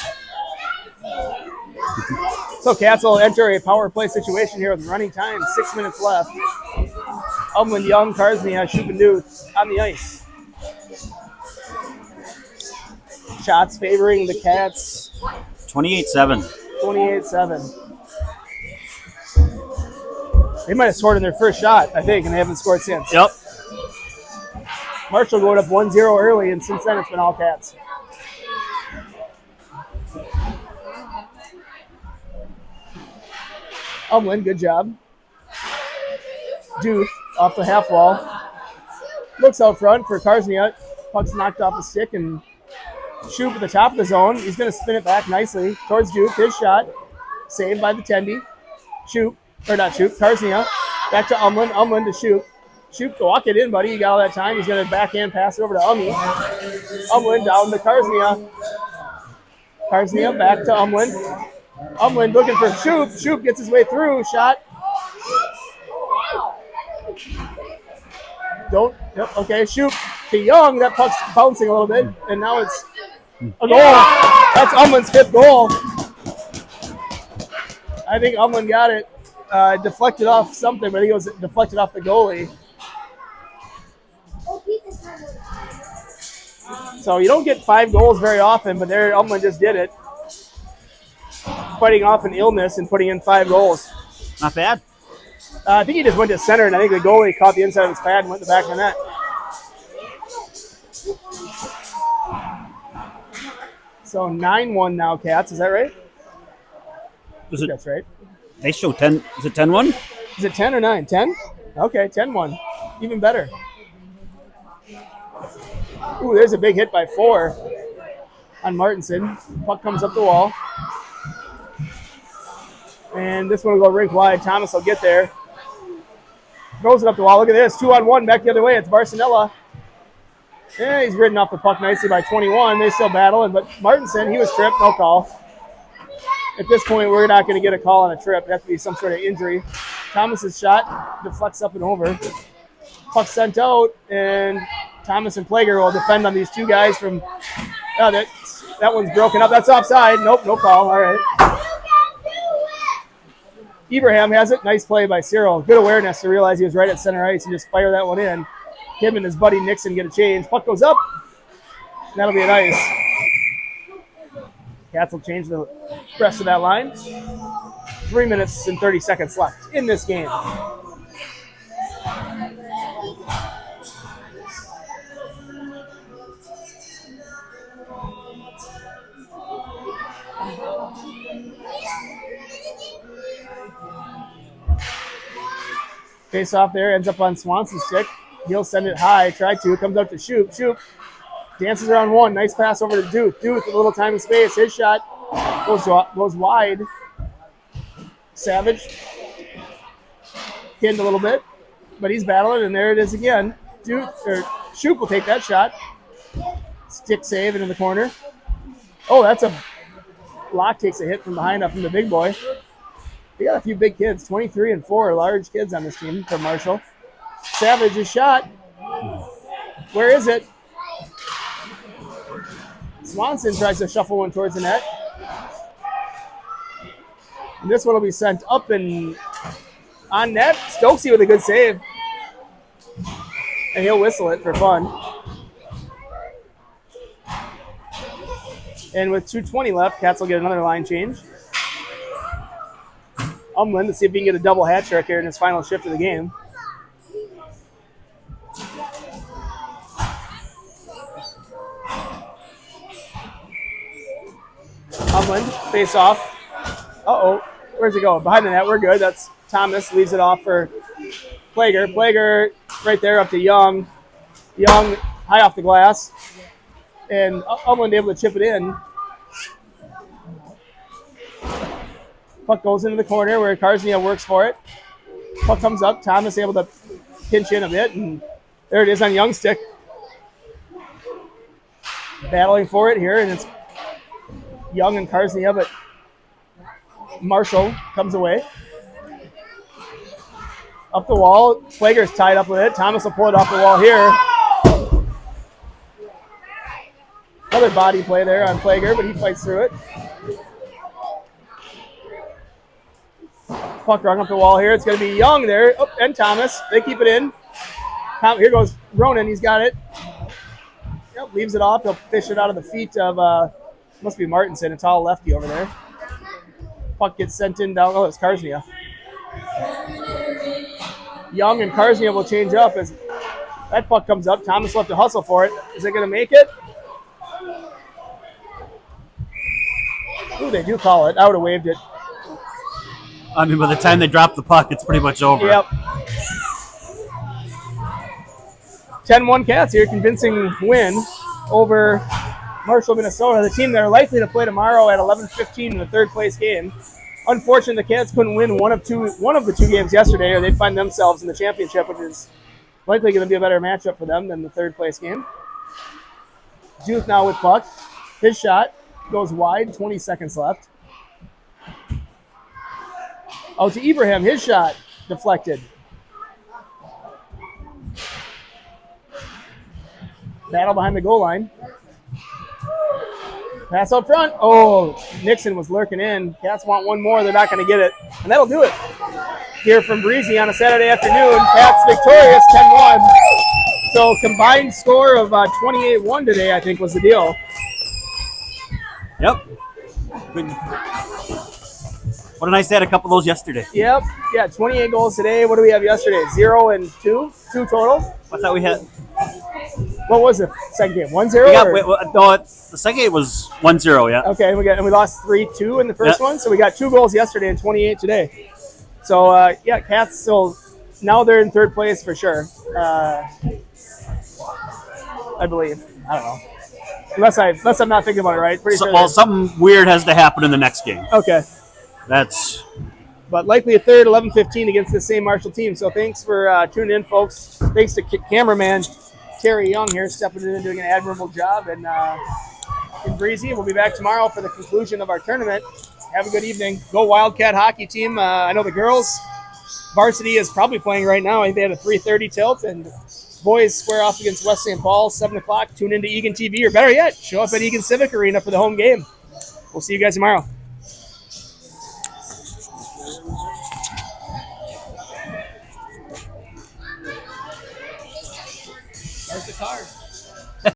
So Cats will enter a power play situation here with running time, 6 minutes left. Umland, Young, Karsnia, Shoop, and Duth on the ice. Shots favoring the Cats. 28-7. 28-7. They might have scored in their first shot, I think, and they haven't scored since. Yep. Marshall going up 1-0 early, and since then it's been all Cats. Umland, good job. Duth off the half wall. Looks out front for Karsniak. Puck's knocked off the stick, and Shoop at the top of the zone. He's going to spin it back nicely towards Duth. His shot. Saved by the Tendy. Shoop, or not Shoop, Karsniak. Back to Umland. Umland to Shoop. Shoop, walk it in, buddy. You got all that time. He's going to backhand pass it over to Ummy. Umland down to Karsniak. Karsniak back to Umland. Umland looking for Shoop. Shoop gets his way through. Shot. Don't. Yep. Okay. Shoop to Young. That puck's bouncing a little bit, and now it's a goal. That's Umland's 5th goal. I think Umland got it. Deflected off something, but I think it was deflected off the goalie. So you don't get 5 goals very often, but there Umland just did it. Fighting off an illness and putting in 5 goals. Not bad. I think he just went to center, and I think the goalie caught the inside of his pad and went to the back of the net. So 9-1 now, Cats. Is that right? That's right. They show 10. Is it 10-1? Is it 10 or 9? 10? Okay, 10-1. Even better. Ooh, there's a big hit by 4 on Martinson. Puck comes up the wall. And this one will go rink wide. Thomas will get there. Throws it up the wall. Look at this. 2-on-1 back the other way. It's Barcinella. Yeah, he's ridden off the puck nicely by 21. They still battling, but Martinson, he was tripped. No call. At this point, we're not going to get a call on a trip. It has to be some sort of injury. Thomas's shot deflects up and over. Puck sent out, and Thomas and Plager will defend on these 2 guys from. Oh, that one's broken up. That's offside. Nope, no call. All right. Ibrahim has it. Nice play by Cyril. Good awareness to realize he was right at center ice and just fire that one in. Him and his buddy Nixon get a change. Puck goes up. That'll be an ice. Cats will change the rest of that line. 3 minutes and 30 seconds left in this game. Face off there, ends up on Swanson's stick. He'll send it high, try to, comes out to Shoop. Shoop dances around 1, nice pass over to Duth. Duth, a little time and space, his shot goes wide. Savage pinned a little bit, but he's battling, and there it is again. Shoop will take that shot. Stick save into the corner. Oh, that's a Locke takes a hit from behind up from the big boy. They got a few big kids, 23 and 4 large kids on this team for Marshall. Savage's shot. Where is it? Swanson tries to shuffle one towards the net. And this one will be sent up and on net. Stokesy with a good save. And he'll whistle it for fun. And with 2:20 left, Cats will get another line change. Umland to see if he can get a double hat trick here in his final shift of the game. Umland, face off. Uh-oh, where's it going? Behind the net, we're good. That's Thomas, leaves it off for Plager. Plager right there up to Young. Young high off the glass. And Umland able to chip it in. Puck goes into the corner where Karsnia works for it. Puck comes up. Thomas able to pinch in a bit, and there it is on Youngstick. Battling for it here, and it's Young and Karsnia, but Marshall comes away. Up the wall, Plager's tied up with it. Thomas will pull it off the wall here. Another body play there on Plager, but he fights through it. Puck rung up the wall here. It's going to be Young there, and Thomas. They keep it in. Here goes Ronan. He's got it. Yep, leaves it off. He'll fish it out of the feet of, must be Martinson, a tall lefty over there. Puck gets sent in down. Oh, it's Karsnia. Young and Karsnia will change up as that puck comes up. Thomas will have to hustle for it. Is it going to make it? Ooh, they do call it. I would have waved it. I mean, by the time they drop the puck, it's pretty much over. Yep. 10-1 Cats here, convincing win over Marshall, Minnesota, the team that are likely to play tomorrow at 11:15 in the third-place game. Unfortunately, the Cats couldn't win one of the two games yesterday, or they'd find themselves in the championship, which is likely going to be a better matchup for them than the third-place game. Juth now with puck. His shot goes wide, 20 seconds left. Out to Ibrahim, his shot deflected. Battle behind the goal line. Pass out front. Oh, Nixon was lurking in. Cats want one more. They're not going to get it. And that'll do it. Here from Breezy on a Saturday afternoon. Cats victorious, 10-1. So combined score of 28-1 today, I think, was the deal. Yep. Good. What a nice day. Had a couple of those yesterday. Yep. Yeah, 28 goals today. What do we have yesterday? 0 and 2? 2 total? I thought we had. What was the second game? 1-0? No, the second game was 1-0, yeah. Okay, and we lost 3-2 in the first one, so we got 2 goals yesterday and 28 today. So, yeah, Cats still, now they're in third place for sure. I believe. I don't know. Unless I'm not thinking about it right. Pretty sure. Well, something weird has to happen in the next game. Okay. But likely a third, 11-15 against the same Marshall team. So thanks for tuning in, folks. Thanks to cameraman Terry Young here stepping in and doing an admirable job. And in Breezy, we'll be back tomorrow for the conclusion of our tournament. Have a good evening. Go Wildcat hockey team. I know the girls varsity is probably playing right now. I think they had a 3:30 tilt. And boys square off against West St. Paul, 7 o'clock. Tune into Eagan TV, or better yet, show up at Eagan Civic Arena for the home game. We'll see you guys tomorrow. There's the card.